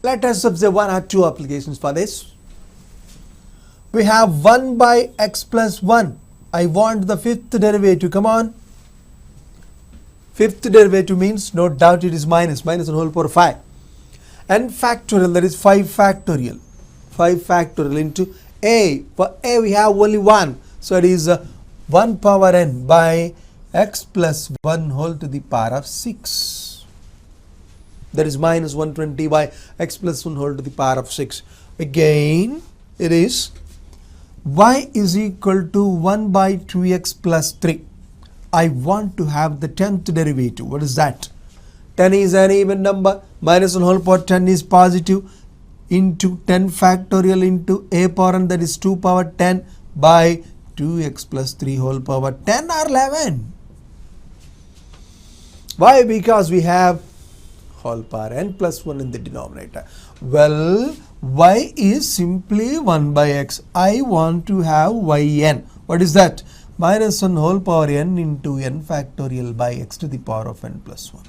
Speaker 1: Let us observe 1 or 2 applications for this. We have 1 by x plus 1. I want the fifth derivative. Come on. Fifth derivative means no doubt it is minus 1 whole power 5. n factorial, that is 5 factorial. 5 factorial into a. For a we have only 1. So it is 1 power n by x plus 1 whole to the power of 6. That is minus 120 by x plus 1 whole to the power of 6. Again, it is y is equal to 1 by 2x plus 3. I want to have the 10th derivative. What is that? 10 is an even number. Minus 1 whole power 10 is positive, into 10 factorial into a power n, that is 2 power 10 by 2x plus 3 whole power 10 or 11. Why? Because we have whole power n plus 1 in the denominator. Well, y is simply 1 by x. I want to have yn. What is that? Minus 1 whole power n into n factorial by x to the power of n plus 1.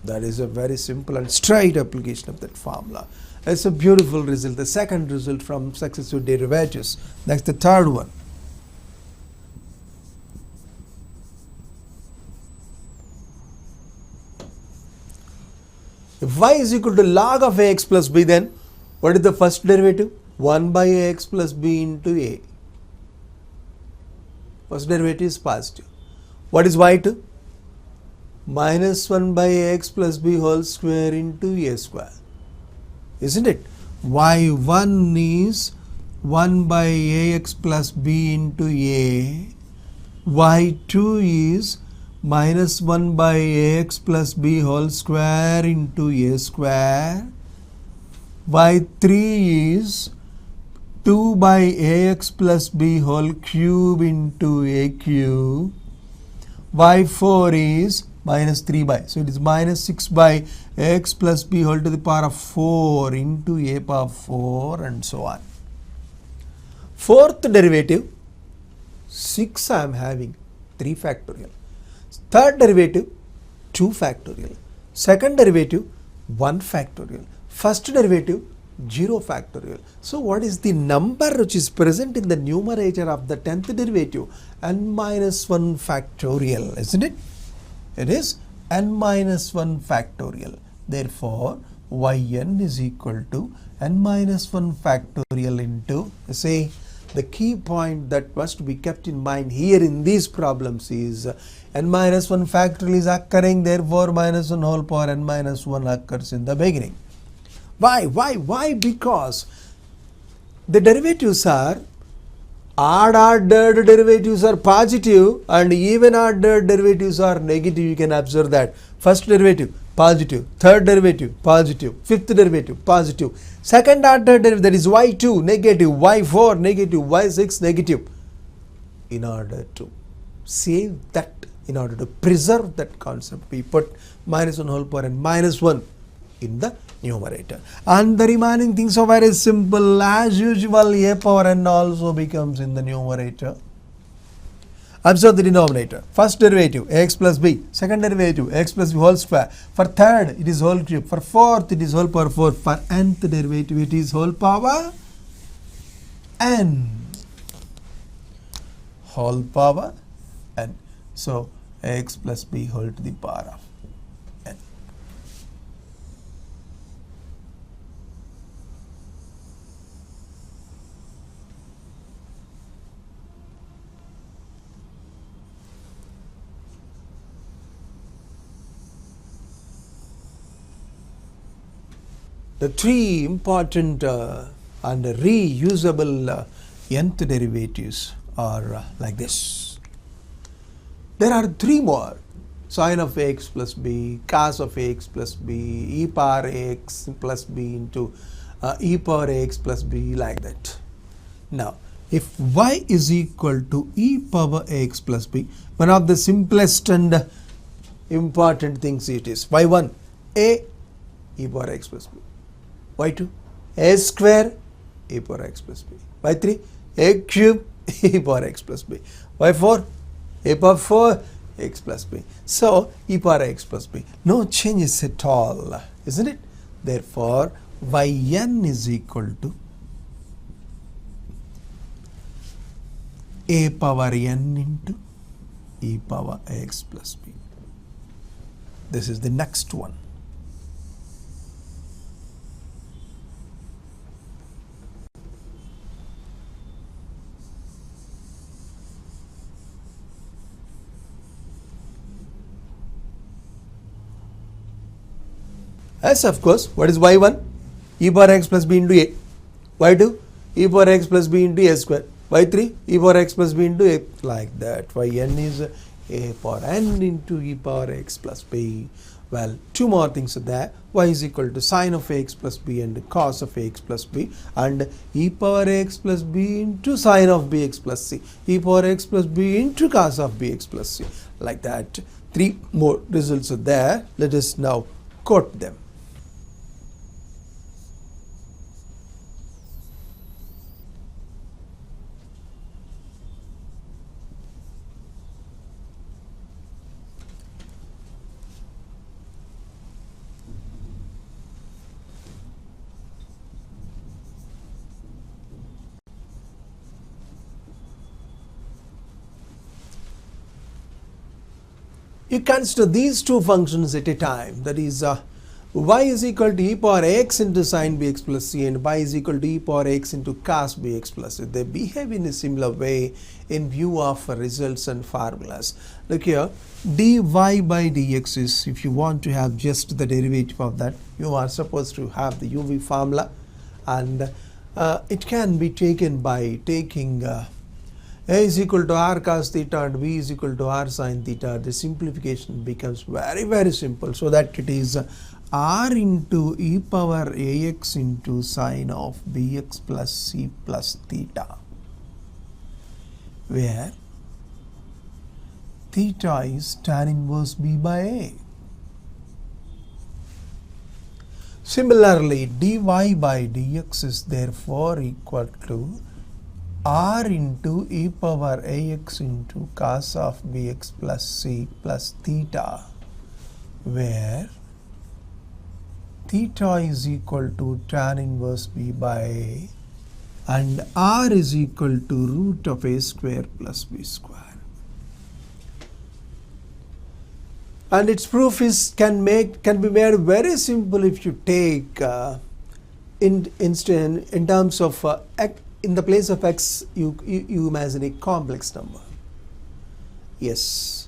Speaker 1: That is a very simple and straight application of that formula. It's a beautiful result. The second result from successive derivatives. Next, the third one. If y is equal to log of ax plus b, then what is the first derivative? 1 by ax plus b into a. First derivative is positive. What is y2? Minus 1 by ax plus b whole square into a square. Isn't it? y1 is 1 by ax plus b into a. y2 is minus 1 by ax plus b whole square into a square. y3 is 2 by ax plus b whole cube into a cube. y4 is minus 3 by, so it is minus 6 by x plus b whole to the power of 4 into a power 4 and so on. Fourth derivative, 6 I am having, 3 factorial. Third derivative, 2 factorial. Second derivative, 1 factorial. First derivative, 0 factorial. So what is the number which is present in the numerator of the 10th derivative? N minus 1 factorial, isn't it? It is n minus 1 factorial. Therefore, yn is equal to n minus 1 factorial into, say, the key point that must be kept in mind here in these problems is n minus 1 factorial is occurring, therefore minus 1 whole power n minus 1 occurs in the beginning. Why? Why? Because the derivatives are odd-ordered derivatives are positive and even-ordered derivatives are negative. You can observe that. First derivative positive, third derivative positive, fifth derivative positive, second ordered derivative, that is y2 negative, y4 negative, y6 negative. In order to save that, in order to preserve that concept, we put minus 1 whole power and minus 1 in the numerator, and the remaining things are very simple. As usual, a power n also becomes in the numerator. Observe the denominator. First derivative x plus b, second derivative x plus b whole square, for third it is whole cube, for fourth it is whole power 4, for nth derivative it is whole power n. Whole power n. So x plus b whole to the power of n. The three important and reusable nth derivatives are like this. There are three more: sine of x plus b, cos of x plus b, e power x plus b into e power x plus b, like that. Now, if y is equal to e power x plus b, one of the simplest and important things it is y1 a e power x plus b, y2 a square e power x plus b, y3 a cube e power x plus b, y4 a power 4 x plus b. So e power x plus b, no changes at all, isn't it? Therefore yn is equal to a power n into e power x plus b. This is the next one. Yes, of course. What is y1? E power x plus b into a. y2? E power x plus b into a square. y3? E power x plus b into a. Like that. yn is a power n into e power x plus b. Well, two more things are there. Y is equal to sine of ax plus b and cos of ax plus b, and e power x plus b into sine of bx plus c. E power x plus b into cos of bx plus c. Like that. Three more results are there. Let us now quote them. You consider these two functions at a time, that is y is equal to e power x into sine bx plus c and y is equal to e power x into cos bx plus c. They behave in a similar way in view of results and formulas. Look here, dy by dx is, if you want to have just the derivative of that, you are supposed to have the uv formula, and it can be taken by taking a is equal to r cos theta and b is equal to r sin theta. The simplification becomes very simple, so that it is r into e power ax into sine of bx plus c plus theta, where theta is tan inverse b by a. Similarly, dy by dx is therefore equal to r into e power ax into cos of bx plus c plus theta, where theta is equal to tan inverse b by a and r is equal to root of a square plus b square. And its proof is can be made very simple if you take in terms of in the place of x, you imagine a complex number. Yes.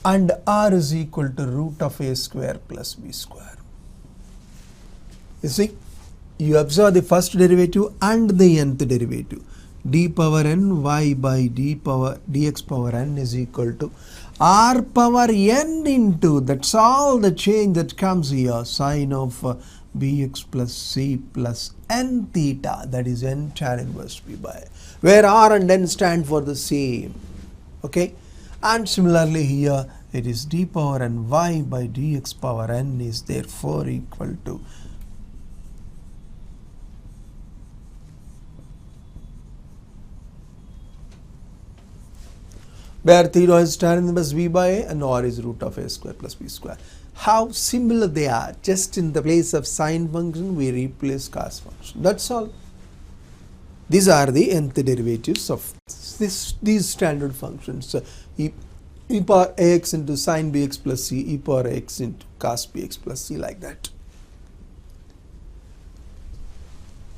Speaker 1: And r is equal to root of a square plus b square. You see, you observe the first derivative and the nth derivative. D power n y by dx power n is equal to r power n into, that's all the change that comes here, sine of bx plus c plus n theta, that is n tan inverse b by a, where r and n stand for the same. Okay, and similarly here it is d power n y by dx power n is therefore equal to where theta is tan inverse b by a and r is root of a square plus b square. How similar they are, just in the place of sine function we replace cos function, that's all. These are the nth derivatives of these standard functions, e power ax into sine bx plus c, e power x into cos bx plus c, like that.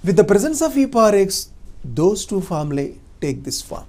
Speaker 1: With the presence of e power x, those two formulae take this form.